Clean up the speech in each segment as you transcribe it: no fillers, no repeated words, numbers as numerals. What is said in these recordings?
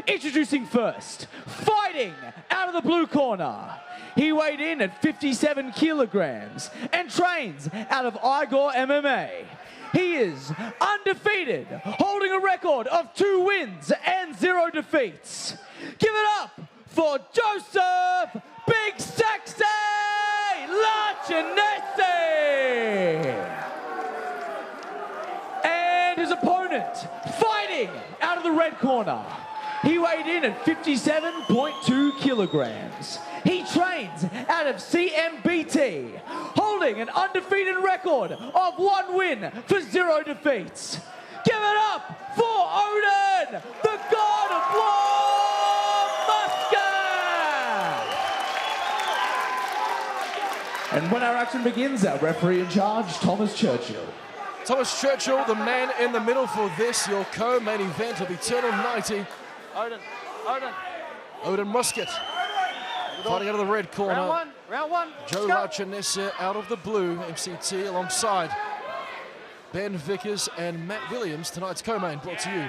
Introducing first, fighting out of the blue corner. He weighed in at 57 kilograms and trains out of Igor MMA. He is undefeated, holding a record of 2 wins and 0 defeats. Give it up for Joseph Big Sexy Larcinese! And his opponent, fighting out of the red corner. He weighed in at 57.2 kilograms. He trains out of CMBT, holding an undefeated record of 1 win for 0 defeats. Give it up for Oden, the God of War, Muscat! And when our action begins, our referee in charge, Thomas Churchill. Thomas Churchill, the man in the middle for this, your co-main event of Eternal 90. Oden Muscat, fighting out of the red corner. Round one. Joe Larcinese out of the blue, MCT, alongside Ben Vickers and Matt Williams. Tonight's co-main brought to you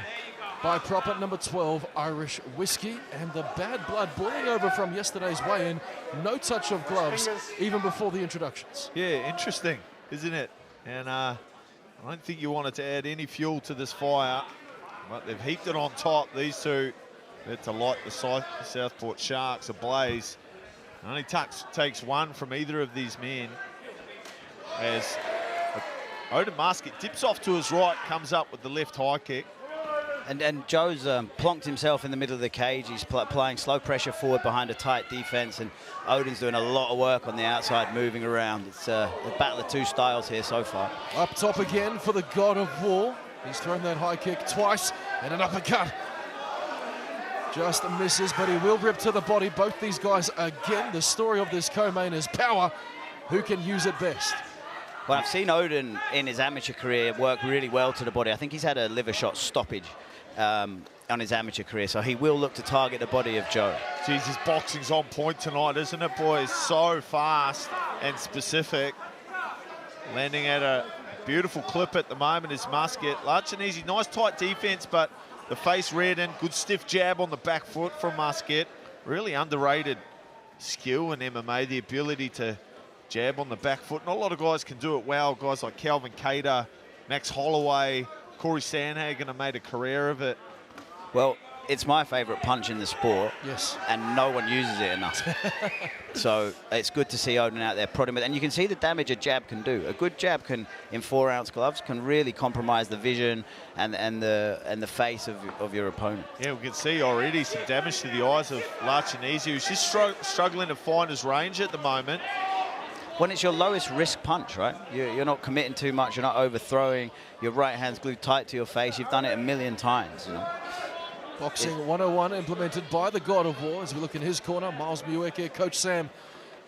by Proper number 12 Irish Whiskey, and the bad blood boiling over from yesterday's weigh-in. No touch of gloves, even before the introductions. Yeah, interesting, isn't it? And I don't think you wanted to add any fuel to this fire, but they've heaped it on top, these two. To light the Southport Sharks ablaze. It only takes one from either of these men as Oden Muscat dips off to his right, comes up with the left high kick. And Joe's plonked himself in the middle of the cage. He's applying slow pressure forward behind a tight defense, and Oden's doing a lot of work on the outside, moving around. It's a battle of 2 styles here so far. Up top again for the God of War. He's thrown that high kick twice, and an uppercut. Just misses, but he will rip to the body. Both these guys, again, the story of this co-main is power. Who can use it best? Well, I've seen Oden in his amateur career work really well to the body. I think he's had a liver shot stoppage on his amateur career, so he will look to target the body of Joe. Geez, his boxing's on point tonight, isn't it, boys? So fast and specific. Landing at a beautiful clip at the moment is Muscat. Larcinese, nice tight defense, but the face reared in, good stiff jab on the back foot from Muscat. Really underrated skill in MMA, the ability to jab on the back foot. Not a lot of guys can do it well. Guys like Calvin Cater, Max Holloway, Corey Sandhagen have made a career of it. Well, it's my favorite punch in the sport. Yes. And no one uses it enough. So it's good to see Oden out there prodding with, and you can see the damage a jab can do. A good jab can, in 4-ounce gloves, can really compromise the vision and the face of your opponent. Yeah, we can see already some damage to the eyes of Larcinese, who's just struggling to find his range at the moment. When it's your lowest risk punch, right? You're not committing too much, you're not overthrowing, your right hand's glued tight to your face, you've done it a million times, you know? Boxing 101 implemented by the God of War. As we look in his corner, Miles Mueke, Coach Sam,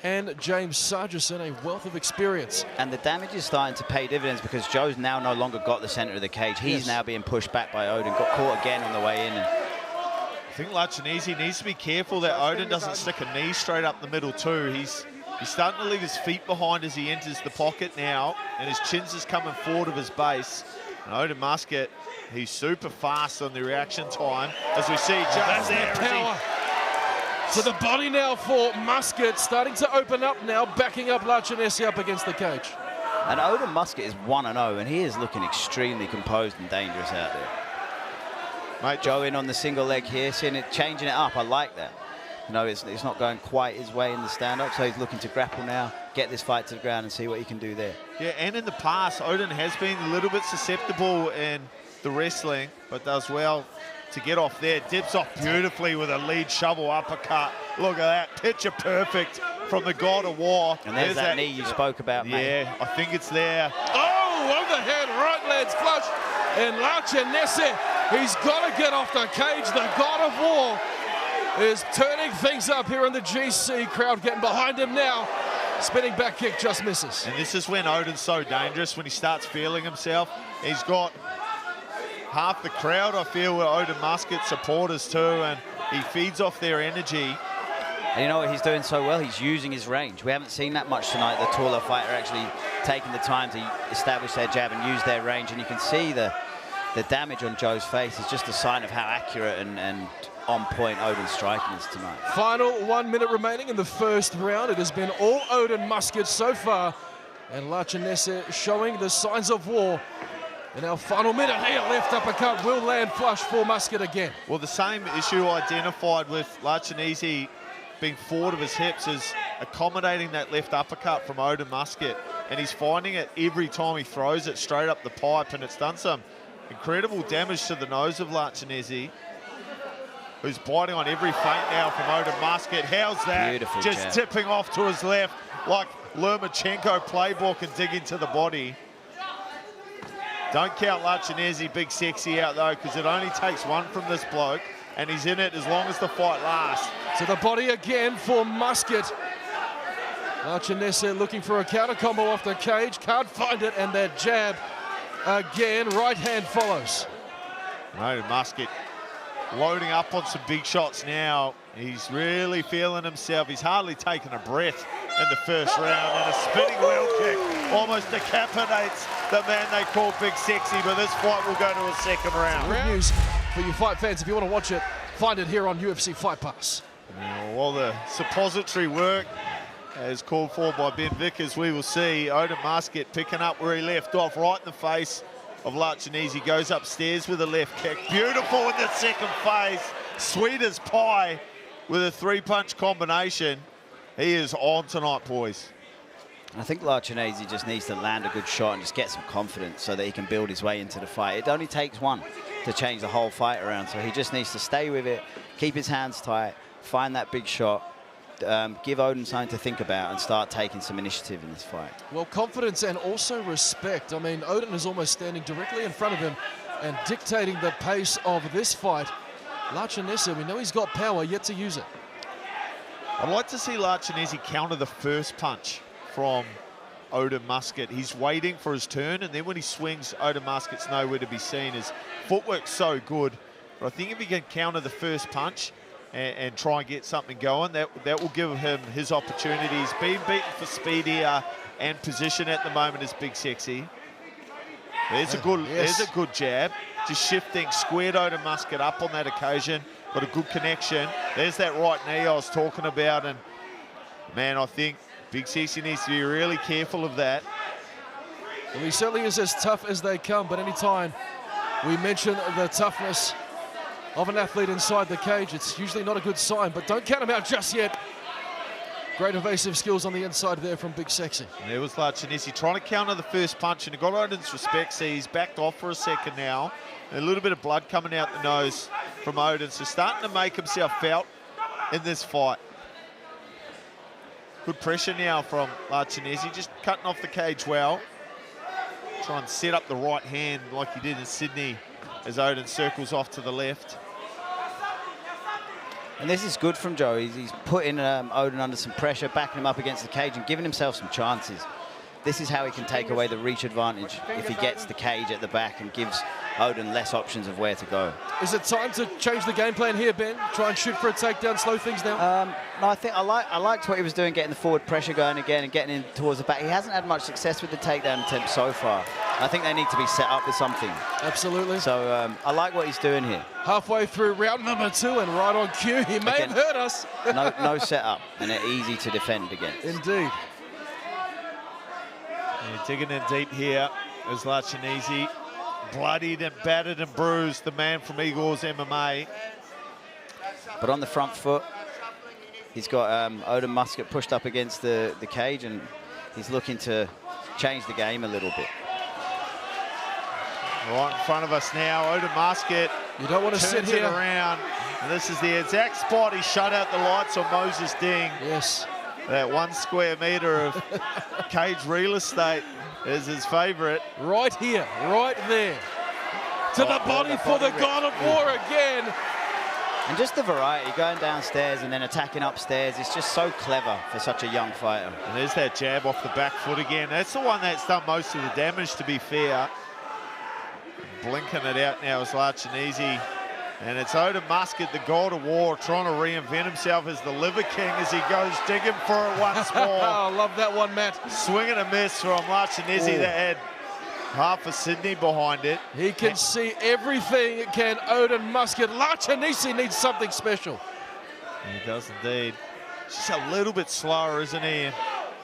and James Sargison, a wealth of experience. And the damage is starting to pay dividends because Joe's now no longer got the center of the cage. He's now being pushed back by Oden, got caught again on the way in. I think Larcinese needs to be careful that Oden doesn't stick a knee straight up the middle too. He's starting to leave his feet behind as he enters the pocket now, and his chin's just coming forward of his base. And Oden Muscat, he's super fast on the reaction time, as we see just there. Power to the body now for Muscat, starting to open up now, backing up Larcinese up against the cage. And Oden Muscat is 1-0, and he is looking extremely composed and dangerous out there. Mate, Joe in on the single leg here, seeing it, changing it up. I like that. You know, it's not going quite his way in the stand-up, so he's looking to grapple now, get this fight to the ground and see what he can do there. Yeah, and in the past, Oden has been a little bit susceptible in the wrestling, but does well to get off there. Dips off beautifully with a lead shovel uppercut. Look at that, picture perfect from the God of War. And there's that knee you spoke about, mate. Yeah, I think it's there. Oh, overhead right legs flush. And Larcinese, he's got to get off the cage. The God of War is turning things up here in the GC. Crowd getting behind him now. Spinning back kick just misses. And this is when Oden's so dangerous, when he starts feeling himself. He's got half the crowd, I feel, with Oden Muscat supporters too, and he feeds off their energy. And you know what he's doing so well? He's using his range. We haven't seen that much tonight. The taller fighter actually taking the time to establish their jab and use their range. And you can see the damage on Joe's face is just a sign of how accurate and on point Oden striking is tonight. Final 1 minute remaining in the first round. It has been all Oden Muscat so far. And Larcinese showing the signs of war. In our final minute here, left uppercut will land flush for Muscat again. Well, the same issue identified with Larcinese being forward of his hips is accommodating that left uppercut from Oden Muscat. And he's finding it every time he throws it straight up the pipe, and it's done some incredible damage to the nose of Larcinese, who's biting on every feint now from Oden Muscat. How's that? Beautiful just jab. tipping off to his left like Lomachenko playbook and dig into the body. Don't count Larcinese, Big Sexy, out though, because it only takes one from this bloke, and he's in it as long as the fight lasts. To the body again for Muscat. Larcinese looking for a counter combo off the cage, can't find it, and that jab again, right hand follows. Oden Muscat loading up on some big shots now. He's really feeling himself. He's hardly taken a breath in the first round, and a spinning wheel kick almost decapitates the man they call Big Sexy, but this fight will go to a second round. Good news for you fight fans. If you want to watch it, find it here on UFC Fight Pass. While the suppository work as called for by Ben Vickers, we will see Oden Muscat picking up where he left off, right in the face of Larcinese. He goes upstairs with a left kick. Beautiful in the second phase. Sweet as pie with a three-punch combination. He is on tonight, boys. I think Larcinese just needs to land a good shot and just get some confidence so that he can build his way into the fight. It only takes one to change the whole fight around, so he just needs to stay with it, keep his hands tight, find that big shot, give Oden something to think about and start taking some initiative in this fight. Well, confidence and also respect. I mean, Oden is almost standing directly in front of him and dictating the pace of this fight. Larcinese, we know he's got power, yet to use it. I'd like to see Larcinese counter the first punch from Oden Muscat. He's waiting for his turn, and then when he swings, Oden Muscat's nowhere to be seen. His footwork's so good. But I think if he can counter the first punch and try and get something going, that will give him his opportunity. He's been beaten for speed here and position at the moment as Big Sexy. There's a good jab. Just shifting, squared Oden Muscat up on that occasion. Got a good connection. There's that right knee I was talking about, and man, I think Big Sexy needs to be really careful of that. Well, he certainly is as tough as they come, but anytime we mention the toughness of an athlete inside the cage, it's usually not a good sign, but don't count him out just yet. Great evasive skills on the inside there from Big Sexy. And there was Larcinese trying to counter the first punch, and he got Oden's respect. See, he's backed off for a second now. And a little bit of blood coming out the nose from Oden, so starting to make himself felt in this fight. Good pressure now from Larcinese, just cutting off the cage well. Try and set up the right hand like he did in Sydney as Oden circles off to the left. And this is good from Joe. He's putting Oden under some pressure, backing him up against the cage and giving himself some chances. This is how he can take away the reach advantage if he gets the cage at the back and gives Oden less options of where to go. Is it time to change the game plan here, Ben? Try and shoot for a takedown, slow things down? No, I think I liked what he was doing, getting the forward pressure going again and getting in towards the back. He hasn't had much success with the takedown attempt so far. I think they need to be set up with something. Absolutely. So I like what he's doing here. Halfway through round number 2 and right on cue, he may have hurt us. no setup, and they're easy to defend against. Indeed. Yeah, digging in deep here as Larcinese, bloodied and battered and bruised, the man from Eagles MMA. But on the front foot, he's got Oden Muscat pushed up against the cage, and he's looking to change the game a little bit. Right in front of us now, Oden Muscat. You don't want to sit here. Around. And this is the exact spot he shut out the lights on Moses Ding. Yes. That 1 square metre of cage real estate is his favourite. Right here, right there. To the body for the God of War again. And just the variety, going downstairs and then attacking upstairs, it's just so clever for such a young fighter. And there's that jab off the back foot again. That's the one that's done most of the damage, to be fair. Blinking it out now is Larcinese. And it's Oden Muscat, the God of War, trying to reinvent himself as the Liver King as he goes digging for it once more. I love that one, Matt. Swing and a miss from Larcinese that had Half of Sydney behind it. He can see everything, can Oden Muscat. Larcinese needs something special. He does indeed. Just a little bit slower, isn't he? And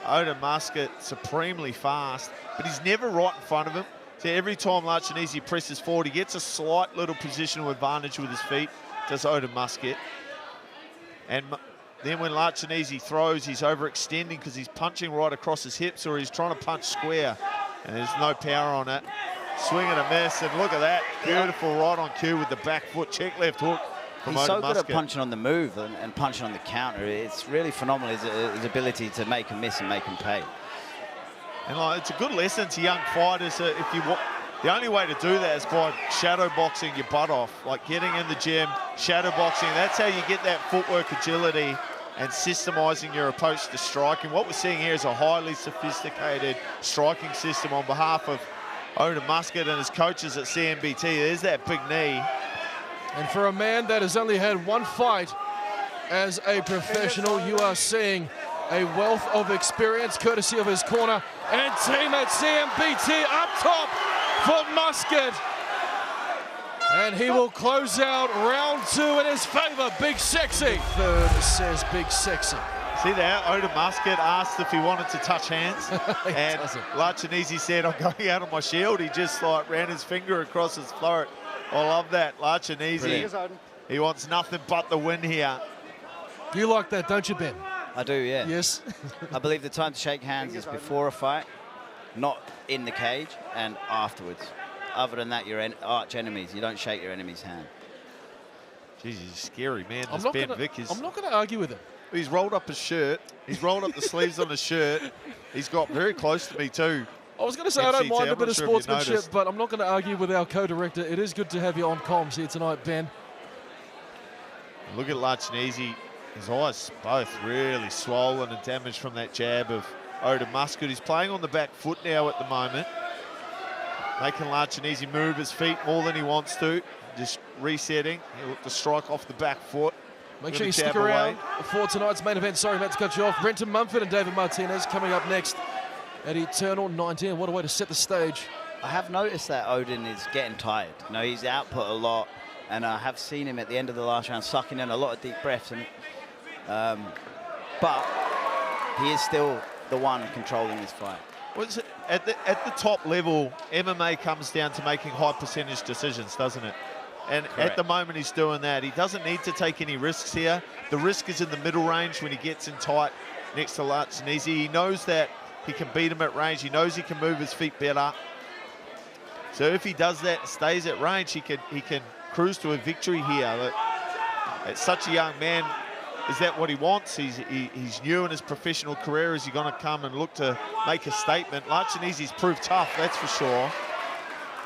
Oden Muscat supremely fast, but he's never right in front of him. So every time Larcinese presses forward, he gets a slight little positional advantage with his feet, does Oden Muscat. And then when Larcinese throws, he's overextending because he's punching right across his hips, or he's trying to punch square, and there's no power on it. Swing and a miss, and look at that. Beautiful right on cue with the back foot, check left hook. He's so good at punching on the move and punching on the counter. It's really phenomenal, his ability to make him miss and make him pay. And it's a good lesson to young fighters. The only way to do that is by shadow boxing your butt off, like getting in the gym, shadow boxing. That's how you get that footwork agility and systemizing your approach to striking. What we're seeing here is a highly sophisticated striking system on behalf of Oden Muscat and his coaches at CMBT. There's that big knee. And for a man that has only had one fight as a professional, you are seeing a wealth of experience courtesy of his corner and team at CMBT up top for Muscat. And he will close out round 2 in his favor. Big Sexy. Third says Big Sexy. See that? Oden Muscat asked if he wanted to touch hands. And Larcinese said, I'm going out of my shield. He just ran his finger across his throat. I love that. Larcinese, he wants nothing but the win here. You like that, don't you, Ben? I do, yeah. Yes. I believe the time to shake hands is before a fight, not in the cage, and afterwards. Other than that, you're arch enemies. You don't shake your enemy's hand. Jeez, he's a scary man, this Ben Vickers. I'm not going to argue with him. He's rolled up his shirt. He's rolled up the sleeves on his shirt. He's got very close to me too. I was going to say I don't mind a bit of sportsmanship, but I'm not going to argue with our co-director. It is good to have you on comms here tonight, Ben. Look at Larcinese. His eyes both really swollen and damaged from that jab of Oden Muscat. He's playing on the back foot now at the moment, making Larcinese move his feet more than he wants to. Just resetting. He'll look to strike off the back foot. Make sure you stick around for tonight's main event. Sorry, Matt, to cut you off. Brenton Mumford and David Martinez coming up next at Eternal 19. What a way to set the stage. I have noticed that Oden is getting tired. You know, he's output a lot, and I have seen him at the end of the last round sucking in a lot of deep breaths. And but he is still the one controlling this fight. Well, at the top level, MMA comes down to making high percentage decisions, doesn't it? And Correct. At the moment, he's doing that. He doesn't need to take any risks here. The risk is in the middle range when he gets in tight next to Larcinese. He knows that he can beat him at range. He knows he can move his feet better. So if he does that and stays at range, he can cruise to a victory here. At such a young man, is that what he wants? He's new in his professional career. Is he going to come and look to make a statement? Larcinese's proved tough, that's for sure.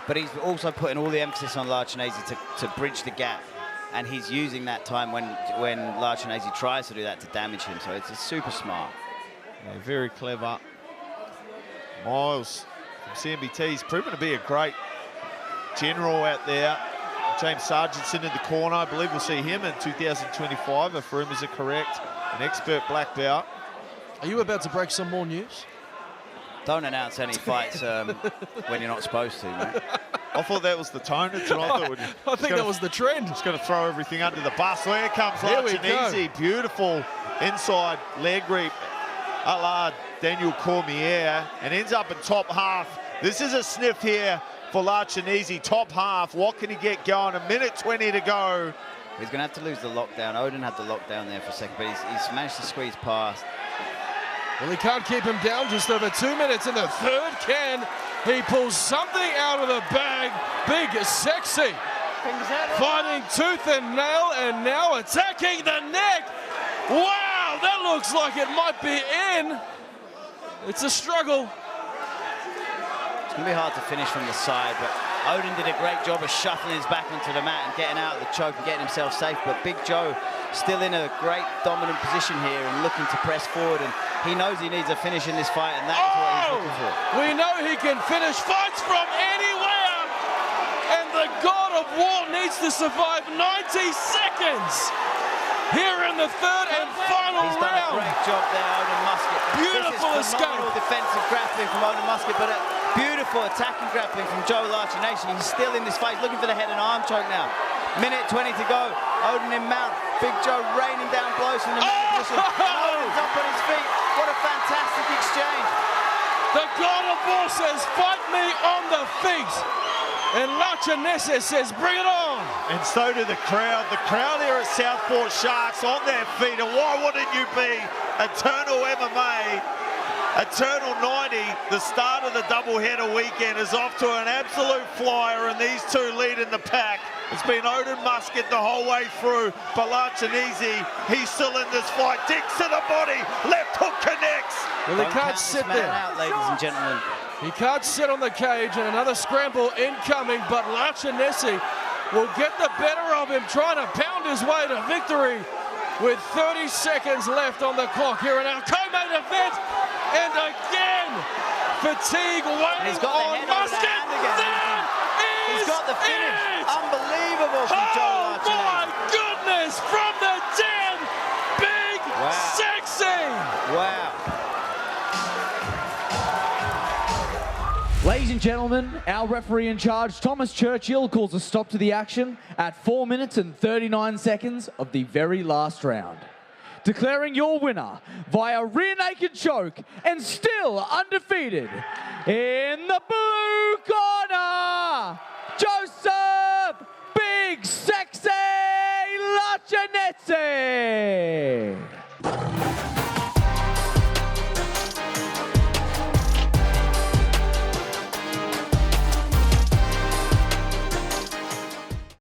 But he's also putting all the emphasis on Larcinese to bridge the gap. And he's using that time when Larcinese tries to do that to damage him. So it's super smart. Yeah, very clever. Miles from CMBT, he's proven to be a great general out there. James Sargent's in the corner. I believe we'll see him in 2025, if rumours are correct. An expert black belt. Are you about to break some more news? Don't announce any fights when you're not supposed to, mate. I thought that was the tone of tonight. I think that was the trend. Just going to throw everything under the bus. Well, here comes Larcinese. Beautiful inside leg grip a la Daniel Cormier, and ends up in top half. This is a sniff here for Larcinese. Top half. What can he get going? 1:20 to go. He's going to have to lose the lockdown. Oden had the lockdown there for a second, but he's managed to squeeze past. Well, he can't keep him down. Just over 2 minutes in the third. Can he pull something out of the bag? Big Sexy. Fighting tooth and nail, and now attacking the neck. Wow, that looks like it might be in. It's a struggle. It's going to be hard to finish from the side, but Oden did a great job of shuffling his back onto the mat and getting out of the choke and getting himself safe. But Big Joe still in a great dominant position here and looking to press forward. And he knows he needs a finish in this fight, and that is what he's looking for. We know he can finish fights from anywhere. And the God of War needs to survive 90 seconds. Here in the third and final round. He's done a great job there, Oden Muscat. Beautiful escape. Defensive grappling from Oden Muscat, but Beautiful attacking grappling from Joe Larcinese. He's still in this fight, looking for the head and arm choke now. Minute 20 to go. Oden in mount. Big Joe raining down blows from the main position. And Oden's up on his feet. What a fantastic exchange. The God of War says, fight me on the feet. And Larcinese says, bring it on. And so do the crowd. The crowd here at Southport Sharks on their feet. And why wouldn't you be? Eternal MMA, Eternal 90, the start of the doubleheader weekend, is off to an absolute flyer, and these two lead in the pack. It's been Oden Muscat the whole way through, but Larcinese, he's still in this fight. Digs to the body, left hook connects. Well, he can't sit there. Out, ladies and gentlemen. He can't sit on the cage, and another scramble incoming, but Larcinese will get the better of him, trying to pound his way to victory with 30 seconds left on the clock here in our co-main event. And again, fatigue weighing on Muscat. He's got the finish. Unbelievable from Joe Larcinese. Oh my goodness, from the den, big, sexy. Wow. Ladies and gentlemen, our referee in charge, Thomas Churchill, calls a stop to the action at 4 minutes and 39 seconds of the very last round. Declaring your winner via rear naked choke and still undefeated in the blue corner, Joseph Big Sexy Larcinese.